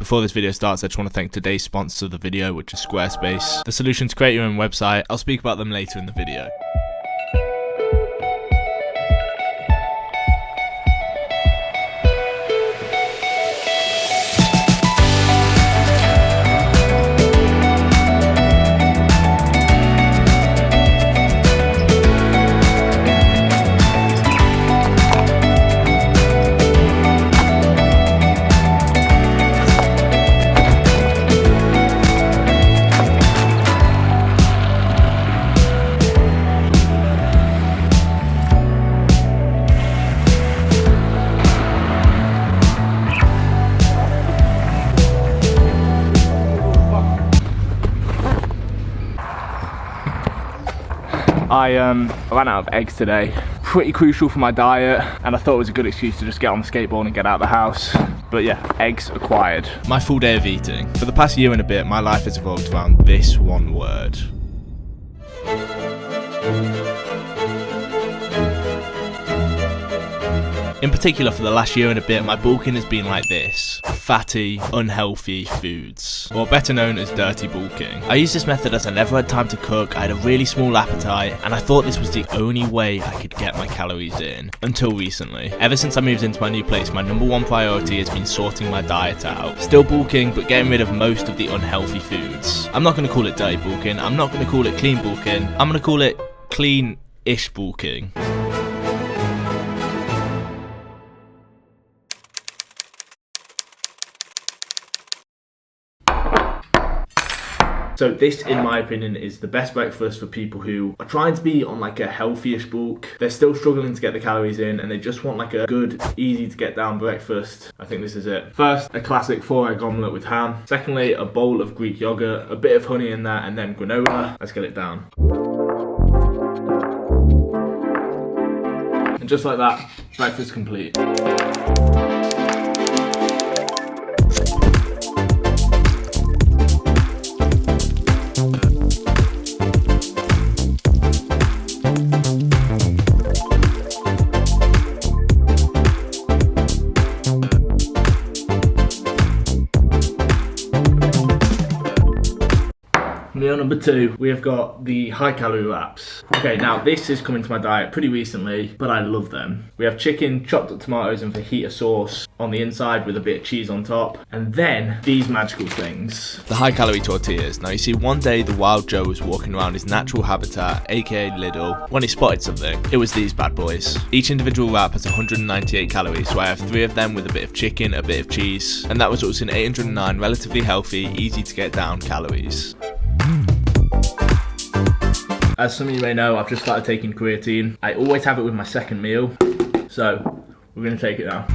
Before this video starts, I just want to thank today's sponsor of the video, which is Squarespace. The solution to create your own website. I'll speak about them later in the video. I ran out of eggs today. Pretty crucial for my diet, and I thought it was a good excuse to just get on the skateboard and get out of the house. But yeah, eggs acquired. My full day of eating. For the past year and a bit, my life has evolved around this one word. In particular, for the last year and a bit, my bulking has been like this: fatty, unhealthy foods, or better known as dirty bulking. I used this method as I never had time to cook, I had a really small appetite, and I thought this was the only way I could get my calories in, until recently. Ever since I moved into my new place, my number one priority has been sorting my diet out. Still bulking, but getting rid of most of the unhealthy foods. I'm not going to call it dirty bulking, I'm not going to call it clean bulking, I'm going to call it clean-ish bulking. So this, in my opinion, is the best breakfast for people who are trying to be on like a healthy-ish bulk. They're still struggling to get the calories in and they just want like a good, easy to get down breakfast. I think this is it. First, a classic 4-egg omelette with ham. Secondly, a bowl of Greek yogurt, a bit of honey in that, and then granola. Let's get it down. And just like that, breakfast complete. Meal number 2, we have got the high calorie wraps. Okay, now this has come into my diet pretty recently, but I love them. We have chicken, chopped up tomatoes and fajita sauce on the inside with a bit of cheese on top. And then these magical things. The high calorie tortillas. Now you see, one day the wild Joe was walking around his natural habitat, aka Lidl, when he spotted something. It was these bad boys. Each individual wrap has 198 calories, so I have 3 of them with a bit of chicken, a bit of cheese, and that results in 809 relatively healthy, easy to get down calories. As some of you may know, I've just started taking creatine. I always have it with my second meal, so we're going to take it now.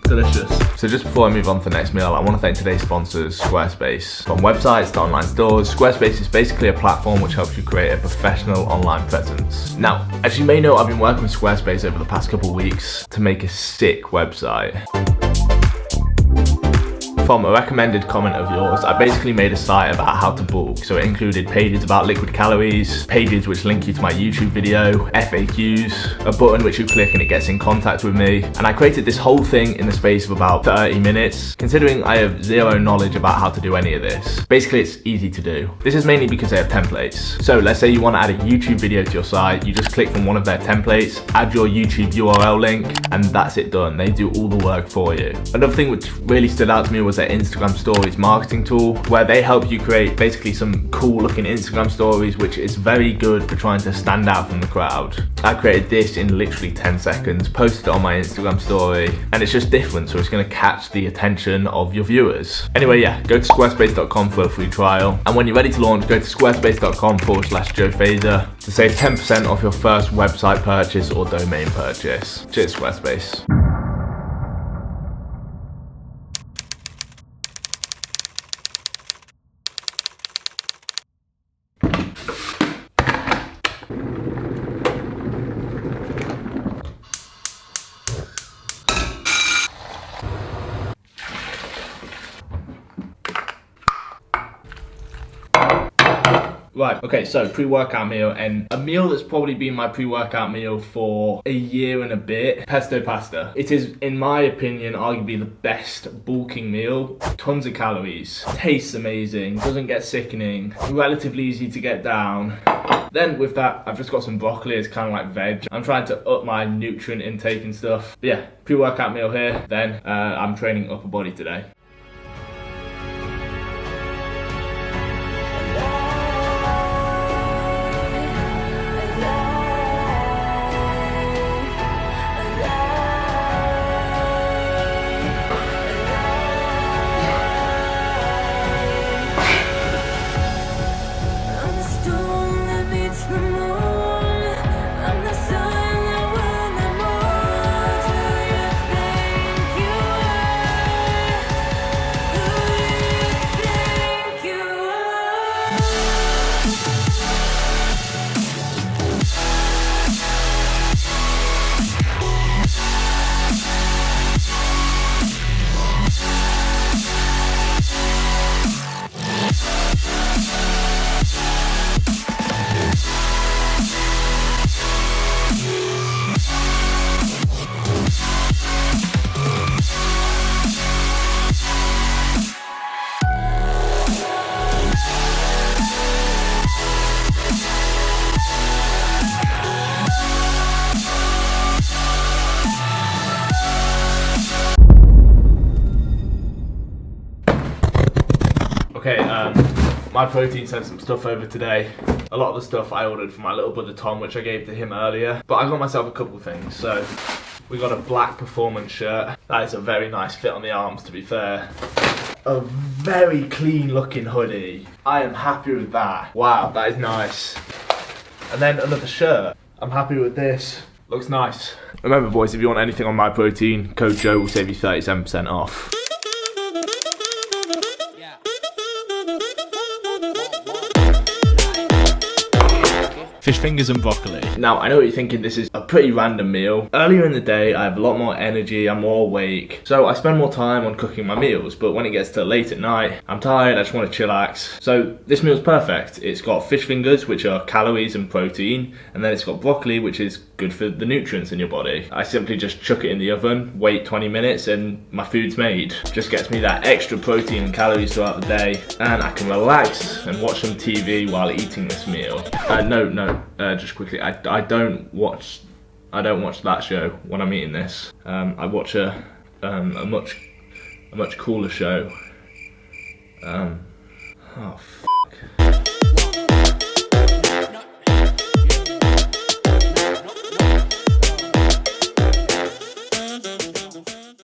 Delicious. So just before I move on to the next meal, I want to thank today's sponsors, Squarespace. From websites to online stores, Squarespace is basically a platform which helps you create a professional online presence. Now, as you may know, I've been working with Squarespace over the past couple of weeks to make a sick website. From a recommended comment of yours, I basically made a site about how to bulk. So it included pages about liquid calories, pages which link you to my YouTube video, FAQs, a button which you click and it gets in contact with me. And I created this whole thing in the space of about 30 minutes, considering I have zero knowledge about how to do any of this. Basically, it's easy to do. This is mainly because they have templates. So let's say you want to add a YouTube video to your site, you just click from one of their templates, add your YouTube URL link, and that's it done. They do all the work for you. Another thing which really stood out to me was their Instagram stories marketing tool, where they help you create basically some cool looking Instagram stories, which is very good for trying to stand out from the crowd. I created this in literally 10 seconds, posted it on my Instagram story, and it's just different, so it's going to catch the attention of your viewers. Anyway, yeah, go to squarespace.com for a free trial, and when you're ready to launch, go to squarespace.com/JoeFazer to save 10% off your first website purchase or domain purchase. Cheers, Squarespace. Right, okay, so pre-workout meal, and a meal that's probably been my pre-workout meal for a year and a bit, pesto pasta. It is, in my opinion, arguably the best bulking meal. Tons of calories, tastes amazing, doesn't get sickening, relatively easy to get down. Then with that, I've just got some broccoli as kind of like veg. I'm trying to up my nutrient intake and stuff. But yeah, pre-workout meal here, then I'm training upper body today. Okay, Myprotein sent some stuff over today. A lot of the stuff I ordered from my little brother Tom, which I gave to him earlier. But I got myself a couple of things. So we got a black performance shirt. That is a very nice fit on the arms, to be fair. A very clean looking hoodie. I am happy with that. Wow, that is nice. And then another shirt. I'm happy with this. Looks nice. Remember boys, if you want anything on Myprotein, code Joe will save you 37% off. Fish fingers and broccoli. Now, I know what you're thinking, this is a pretty random meal. Earlier in the day, I have a lot more energy, I'm more awake, so I spend more time on cooking my meals, but when it gets to late at night, I'm tired, I just want to chillax. So this meal's perfect. It's got fish fingers, which are calories and protein, and then it's got broccoli, which is good for the nutrients in your body. I simply just chuck it in the oven, wait 20 minutes, and my food's made. Just gets me that extra protein and calories throughout the day, and I can relax and watch some TV while eating this meal. Just quickly, I don't watch that show when I'm eating this. I watch a much cooler show. Oh,